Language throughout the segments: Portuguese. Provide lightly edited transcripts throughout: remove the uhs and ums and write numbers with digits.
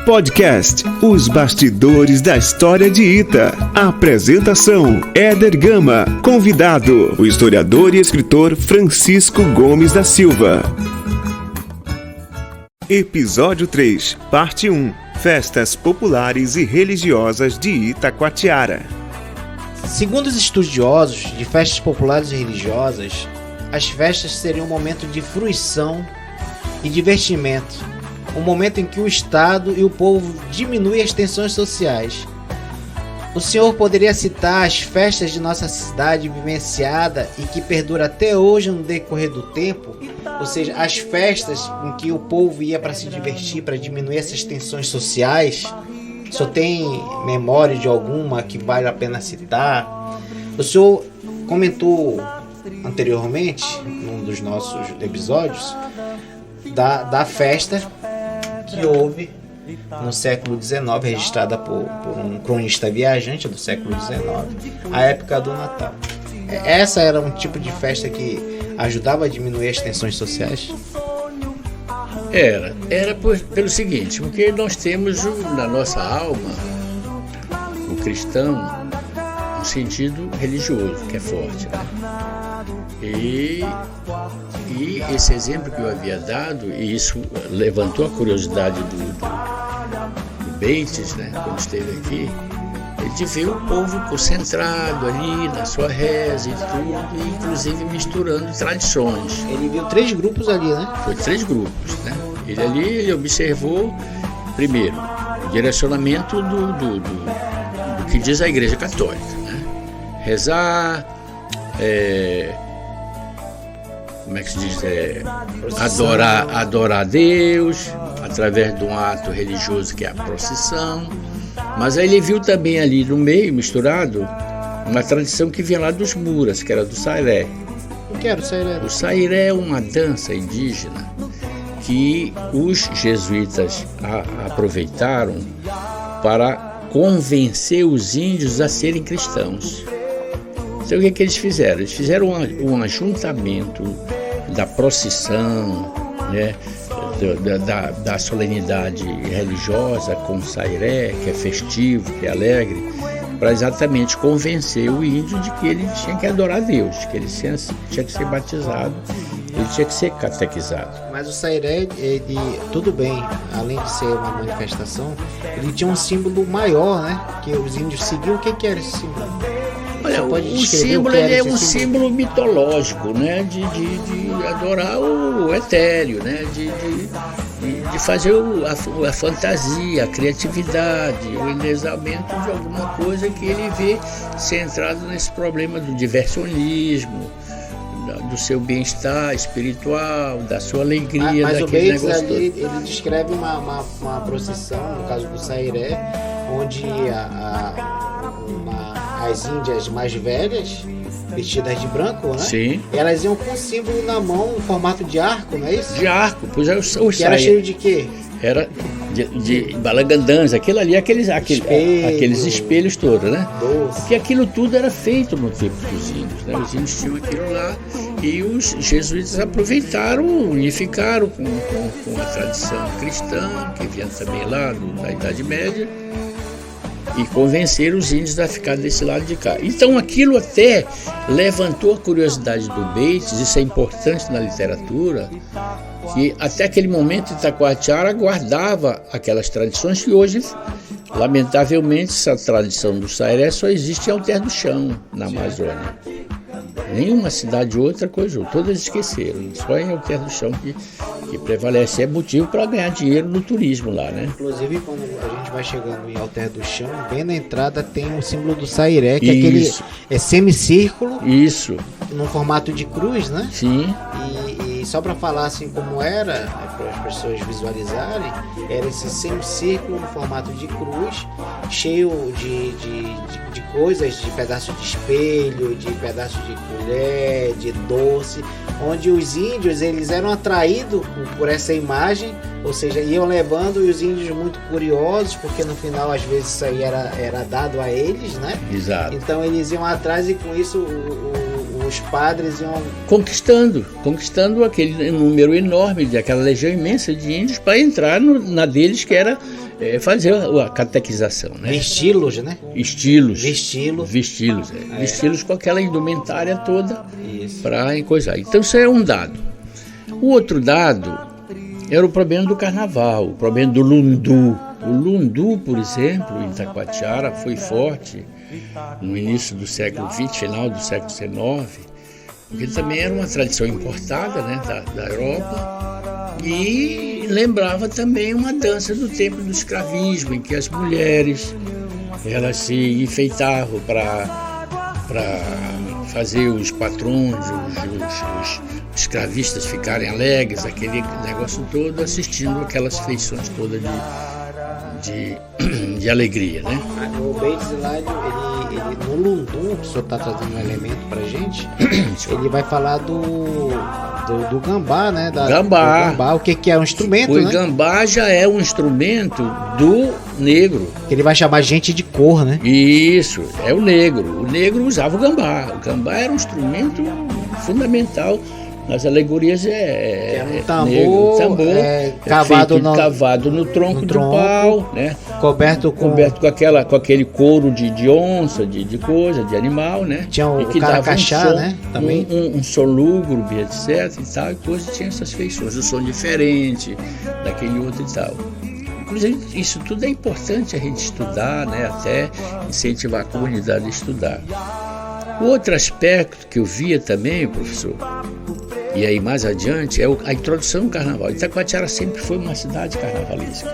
Podcast Os Bastidores da História de Ita. Apresentação: Éder Gama. Convidado: o historiador e escritor Francisco Gomes da Silva. Episódio 3, Parte 1: Festas populares e religiosas de Itacoatiara. Segundo os estudiosos de festas populares e religiosas, as festas seriam um momento de fruição e divertimento, um momento em que o Estado e o povo diminuem as tensões sociais. O senhor poderia citar as festas de nossa cidade vivenciada e que perdura até hoje no decorrer do tempo, ou seja, as festas em que o povo ia para se divertir, para diminuir essas tensões sociais? O senhor tem memória de alguma que vale a pena citar? O senhor comentou anteriormente, num dos nossos episódios, da festa que houve no século XIX, registrada por um cronista viajante do século XIX, a época do Natal. Essa era um tipo de festa que ajudava a diminuir as tensões sociais? Era pelo seguinte, porque nós temos na nossa alma, o cristão, um sentido religioso que é forte, né? E esse exemplo que eu havia dado, e isso levantou a curiosidade do Bates, né, quando esteve aqui, de ver o povo concentrado ali na sua reza e tudo, inclusive misturando tradições. Ele viu 3 grupos ali, né? Foi 3 grupos, né? Ele observou, primeiro, o direcionamento do que diz a Igreja Católica, né? Rezar, como é que se diz? Adorar a Deus através de um ato religioso que é a procissão. Mas aí ele viu também ali no meio, misturado, uma tradição que vinha lá dos Muras, que era do Sairé. O que era o Sairé? O Sairé é uma dança indígena que os jesuítas aproveitaram para convencer os índios a serem cristãos. Então o que eles fizeram? Eles fizeram um ajuntamento da procissão, né, da solenidade religiosa com o Sairé, que é festivo, que é alegre, para exatamente convencer o índio de que ele tinha que adorar a Deus, que ele tinha que ser batizado, ele tinha que ser catequizado. Mas o Sairé, ele, tudo bem, além de ser uma manifestação, ele tinha um símbolo maior, né? Que os índios seguiam. O que era esse símbolo? Olha, o símbolo é um símbolo mitológico, né? De adorar o etéreo, né? De fazer a fantasia, a criatividade, o endesamento de alguma coisa que ele vê centrado nesse problema do diversionismo, do seu bem-estar espiritual, da sua alegria, mas daquele o Bates negócio todo. Ele descreve uma procissão, no caso do Sairé, onde as índias mais velhas, vestidas de branco, né? Sim. Elas iam com um símbolo na mão, em formato de arco, não é isso? De arco, pois é o que era cheio de quê? Era de balangandãs, aquilo ali, aqueles espelhos todos, né? Porque aquilo tudo era feito no tempo dos índios, né? Os índios tinham aquilo lá e os jesuítas aproveitaram, unificaram com a tradição cristã, que vinha também lá da Idade Média, e convenceram os índios a ficar desse lado de cá. Então aquilo até levantou a curiosidade do Bates, isso é importante na literatura, que até aquele momento Itacoatiara guardava aquelas tradições que hoje, lamentavelmente, essa tradição do Sairé só existe em Alter do Chão, na Amazônia. Nenhuma cidade outra coisa, todas esqueceram, só em Alter do Chão que prevalece. É motivo para ganhar dinheiro no turismo lá, né? Inclusive, quando a gente vai chegando em Alter do Chão, bem na entrada tem o símbolo do Sairé, que isso. É aquele semicírculo. Isso. No formato de cruz, né? Sim. E só para falar assim como era, para as pessoas visualizarem, era esse semicírculo no formato de cruz, cheio de coisas, de pedaço de espelho, de pedaço de colher, de doce, onde os índios eles eram atraídos por essa imagem, ou seja, iam levando, e os índios muito curiosos, porque no final às vezes isso aí era dado a eles, né? Exato. Então eles iam atrás e com isso os padres iam conquistando aquele número enorme, aquela legião imensa de índios para entrar na deles, que era fazer a catequização, né? Vesti-los, né? Estilos. Vesti-los. Vesti-los com aquela indumentária toda para coisar. Então isso é um dado. O outro dado era o problema do carnaval, o problema do lundu. O lundu, por exemplo, em Itacoatiara foi forte no início do século XX, final do século XIX, porque também era uma tradição importada, né, da Europa, e lembrava também uma dança do tempo do escravismo, em que as mulheres elas se enfeitavam para fazer os patrões, os escravistas ficarem alegres, aquele negócio todo, assistindo aquelas feições todas de alegria, né? O Bates lá, ele no lundu, que o senhor está trazendo um elemento pra gente, ele vai falar do gambá, né? Gambá. Do gambá, o que é um instrumento, né? O gambá já é um instrumento do negro. Que ele vai chamar gente de cor, né? Isso, é o negro. O negro usava o gambá. O gambá era um instrumento fundamental nas alegorias. Era um tambor, cavado no tronco do pau, né? Coberto com aquele couro de onça, de coisa, de animal, né? Tinha o caracachá, né? Também. Um som lúgubre, etc. e tal, e depois tinha essas feições, um som diferente daquele outro e tal. Inclusive, isso tudo é importante a gente estudar, né? Até incentivar a comunidade a estudar. O outro aspecto que eu via também, professor, e aí mais adiante, é a introdução do carnaval. Itacoatiara sempre foi uma cidade carnavalesca.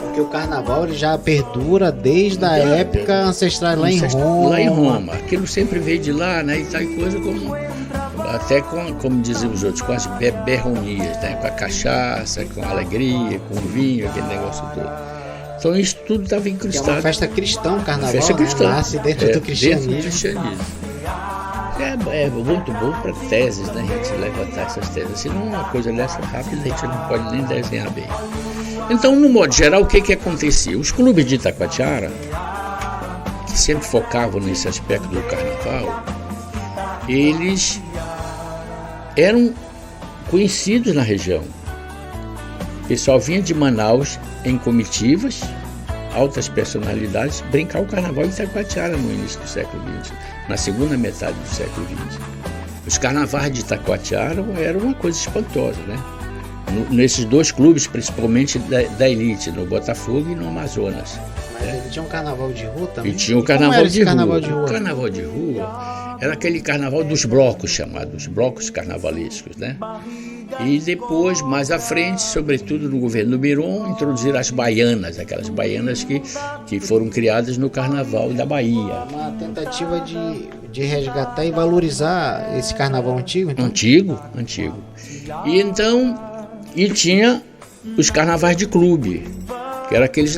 Porque o carnaval ele já perdura desde a época ancestral lá em Roma. Lá em Roma. Aquilo sempre veio de lá, né? E tal coisa como diziam os outros, com as beberronias, né? Com a cachaça, com a alegria, com o vinho, aquele negócio todo. Então isso tudo estava incrustado. É uma festa cristã, o carnaval, festa cristã. Nasce dentro do cristianismo. Dentro do cristianismo. É muito bom para teses, né? A gente levantar essas teses. Se não uma coisa dessa rápida, a gente não pode nem desenhar bem. Então, no modo geral, o que acontecia? Os clubes de Itacoatiara, que sempre focavam nesse aspecto do carnaval, eles eram conhecidos na região. O pessoal vinha de Manaus em comitivas, altas personalidades, brincar o carnaval em Itacoatiara no início do século XX, na segunda metade do século XX. Os carnavais de Itacoatiara eram uma coisa espantosa, né? Nesses dois clubes, principalmente da elite, no Botafogo e no Amazonas. Mas ele tinha um carnaval de rua também? E tinha o carnaval de rua. O carnaval de rua era aquele carnaval dos blocos, chamados blocos carnavalescos, né? E depois, mais à frente, sobretudo no governo do Miron, introduziram as baianas, aquelas baianas que foram criadas no carnaval da Bahia. Uma tentativa de resgatar e valorizar esse carnaval antigo? Então? Antigo. E tinha os carnavais de clube, que eram aqueles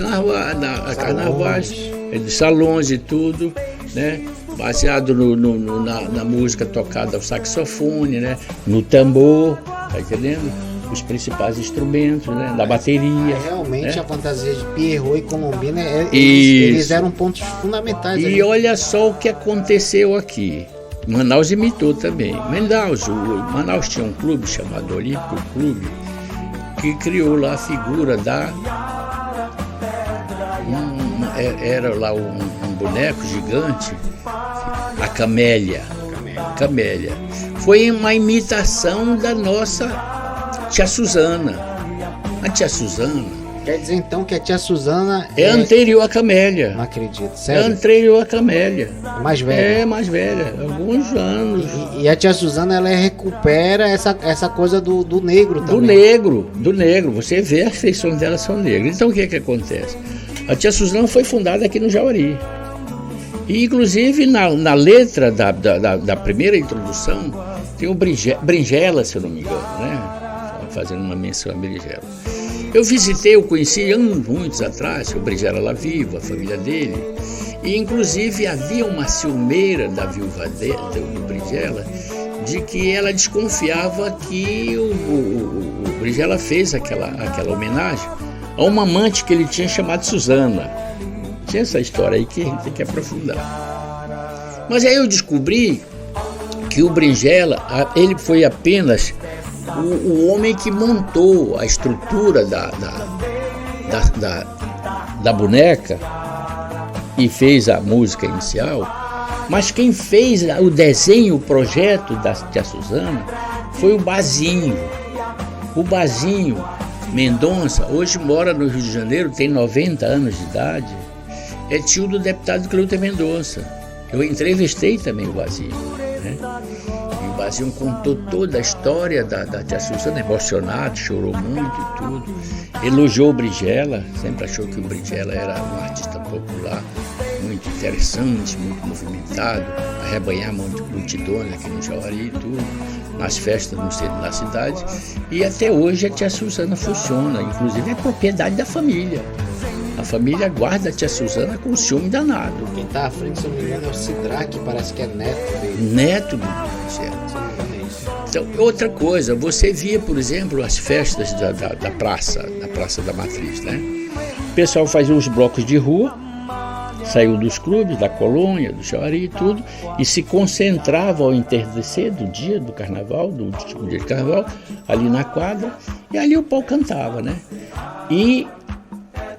carnavais de salões e tudo, né? Baseado na música tocada ao saxofone, né? No tambor, tá entendendo? Os principais instrumentos, né? Da bateria. Realmente, né? A fantasia de Pierrot e Colombina, eles eram pontos fundamentais. E olha só o que aconteceu aqui. Manaus imitou também. Manaus tinha um clube chamado Olímpico Clube, que criou lá a figura era lá um boneco gigante, a Camélia. Foi uma imitação da nossa Tia Suzana. A Tia Suzana... Quer dizer então que a Tia Suzana é anterior à Camélia. Não acredito, sério? É anterior à Camélia. Mais velha? É, mais velha, alguns anos. E a Tia Suzana, ela recupera essa coisa do negro também. Do negro. Você vê as feições dela são negras. Então o que acontece? A Tia Suzana foi fundada aqui no Jauari. E inclusive na letra da primeira introdução tem o Brinjela, se eu não me engano, né? Fazendo uma menção a Brinjela. Eu conheci muitos atrás, o Brinjela lá vivo, a família dele, e inclusive havia uma ciumeira da viúva do Brinjela, de que ela desconfiava que o Brinjela fez aquela homenagem a uma amante que ele tinha chamado Suzana. Tinha essa história aí que a gente tem que aprofundar. Mas aí eu descobri que o Brinjela, ele foi apenas o homem que montou a estrutura da boneca e fez a música inicial, mas quem fez o desenho, o projeto da tia Suzana foi o Bazinho. O Bazinho Mendonça hoje mora no Rio de Janeiro, tem 90 anos de idade, é tio do deputado Cleuter Mendonça. Eu entrevistei também o Bazinho, né? E o Bazinho contou toda a história da tia Suzana, emocionado, chorou muito e tudo. Elogiou o Brighella, sempre achou que o Brighella era um artista popular, muito interessante, muito movimentado, arrebanhar multidões aqui no Jaguari e tudo, nas festas no centro da cidade. E até hoje a tia Suzana funciona, inclusive é propriedade da família. A família guarda a tia Suzana com ciúme danado. Quem está à frente, se não me engano, é o Sidraque, parece que é neto dele. Neto do Brighella. Então, outra coisa, você via, por exemplo, as festas da Praça da Matriz, né? O pessoal fazia os blocos de rua, saiu dos clubes, da colônia, do Jaguari e tudo, e se concentrava ao entardecer do dia do carnaval, do último dia de carnaval, ali na quadra, e ali o pau cantava, né? E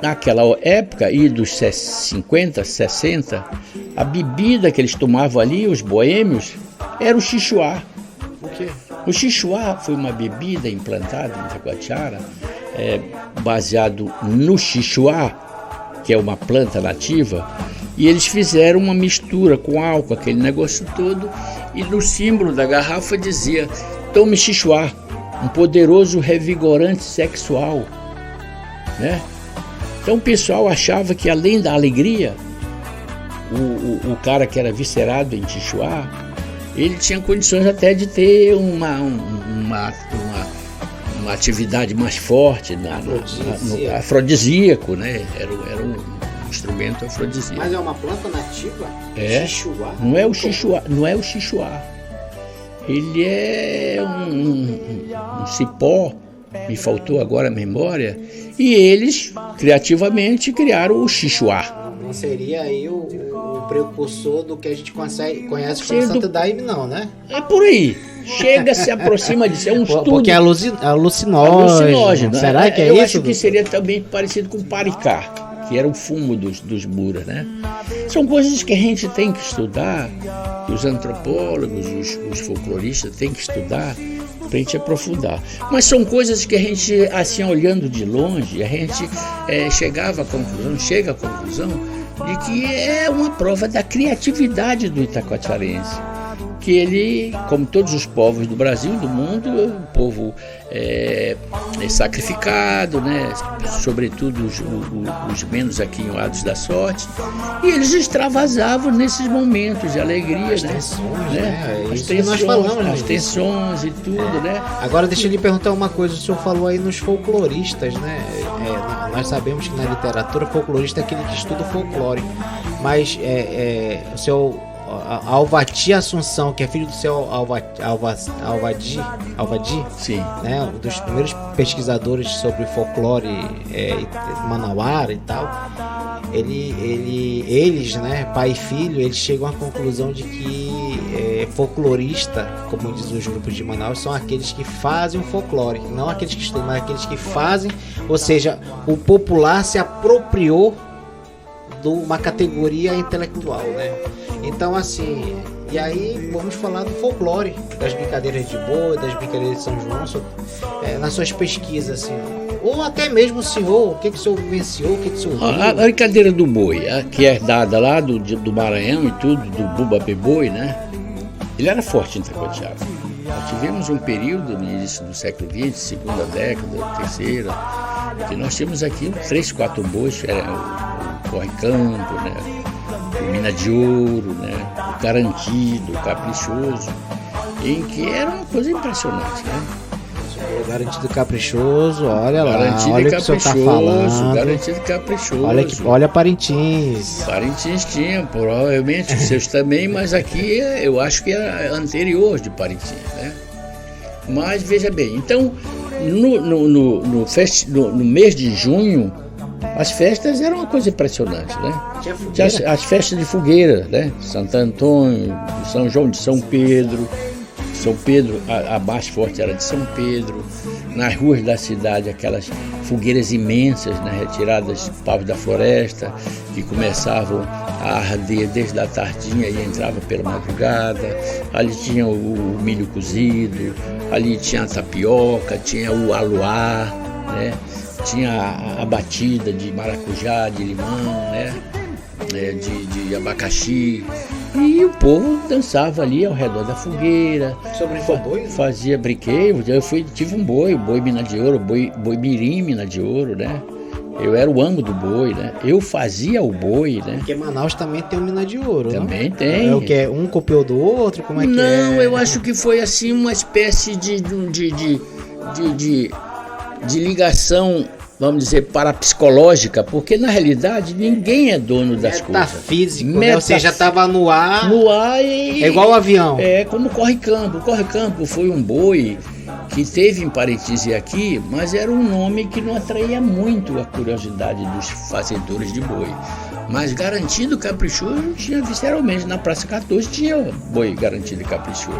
naquela época, e dos 50, 60, a bebida que eles tomavam ali, os boêmios, era o xixuá. O quê? O xixuá foi uma bebida implantada em Itacoatiara, baseado no xixuá, que é uma planta nativa, e eles fizeram uma mistura com álcool, aquele negócio todo, e no símbolo da garrafa dizia: tome xixuá, um poderoso revigorante sexual, né? Então o pessoal achava que, além da alegria, o cara que era viscerado em xixuá, ele tinha condições até de ter uma atividade mais forte, no afrodisíaco, né? Era um instrumento afrodisíaco. Mas é uma planta nativa? Xixuá? Não é o xixuá. Ele é um cipó, me faltou agora a memória, e eles criativamente criaram o xixuá. Não seria aí o precursor do que a gente conhece como Santo Daime, não, né? É por aí. Chega, se aproxima disso. É um estudo. Porque é alucinógeno. Será que é isso? Eu acho que seria também parecido com paricá, que era o fumo dos buras, né? São coisas que a gente tem que estudar, que os antropólogos, os folcloristas têm que estudar para a gente aprofundar. Mas são coisas que a gente, assim, olhando de longe, a gente chega à conclusão de que é uma prova da criatividade do itacoatiarense. Que ele, como todos os povos do Brasil, do mundo, é um povo sacrificado, né? Sobretudo os menos aquinhoados da sorte, e eles extravasavam nesses momentos de alegria, as tensões, né? As tensões, nós falamos, as tensões e tudo, né? Agora deixa eu lhe perguntar uma coisa, o senhor falou aí nos folcloristas, né? Nós sabemos que na literatura folclorista é aquele que estuda o folclore, mas o seu Alvati Assunção, que é filho do seu Alvadi, sim, né, um dos primeiros pesquisadores sobre folclore manauara e tal, eles, né, pai e filho, eles chegam à conclusão de que folclorista, como diz os grupos de Manaus, são aqueles que fazem o folclore, não aqueles que estudam, mas aqueles que fazem, ou seja, o popular se apropriou de uma categoria intelectual, né? Então, assim, e aí vamos falar do folclore, das brincadeiras de boi, das brincadeiras de São João, nas suas pesquisas, assim, ou até mesmo o senhor, o que o senhor vivenciou, o que o senhor viu? A brincadeira do boi, que é dada lá do Maranhão e tudo, do Bumba Boi, né? Ele era forte em Itacoatiara. Nós tivemos um período no início do século XX, segunda década, terceira, que nós tínhamos aqui 3, 4 bois, o Corre-Campo, né? O Mina de Ouro, né? O Garantido, o Caprichoso, em que era uma coisa impressionante, né? O Garantido Caprichoso, olha lá, Garantido olha o que o senhor tá falando. Garantido Caprichoso. Olha Parintins. Parintins tinha, provavelmente os seus também, mas aqui eu acho que era anterior de Parintins, né? Mas veja bem, então no mês de junho, as festas eram uma coisa impressionante, né? Tinha as festas de fogueira, né? Santo Antônio, São João de São Pedro, São Pedro, a mais forte era de São Pedro. Nas ruas da cidade, aquelas fogueiras imensas, né, retiradas de paus da floresta, que começavam a arder desde a tardinha e entrava pela madrugada. Ali tinha o milho cozido, ali tinha a tapioca, tinha o aluá, né, tinha a batida de maracujá, de limão, né, de abacaxi. E o povo dançava ali ao redor da fogueira. Fazia brinquedo. Eu tive um boi mina de ouro, boi mirim mina de ouro, né? Eu era o amo do boi, né? Eu fazia o boi, né? Porque Manaus também tem o mina de ouro, também não? Tem. É o que é? Um copiou do outro? Como é que é? Não, eu acho que foi assim uma espécie de ligação, vamos dizer, parapsicológica, porque na realidade ninguém é dono das coisas. Metafísico, né? Ou seja, estava no ar. No ar e... É igual o avião. É como Corre-Campo. Corre-Campo foi um boi que teve em Parintins aqui, mas era um nome que não atraía muito a curiosidade dos fazedores de boi. Mas Garantido Caprichoso tinha visceralmente. Na Praça 14 tinha boi Garantido e Caprichoso.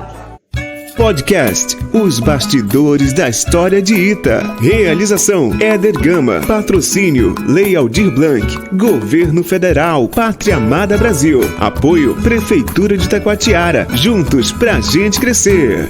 Podcast Os Bastidores da História de Ita. Realização Éder Gama. Patrocínio Lei Aldir Blanc. Governo Federal. Pátria Amada Brasil. Apoio Prefeitura de Taquatiara. Juntos pra gente crescer.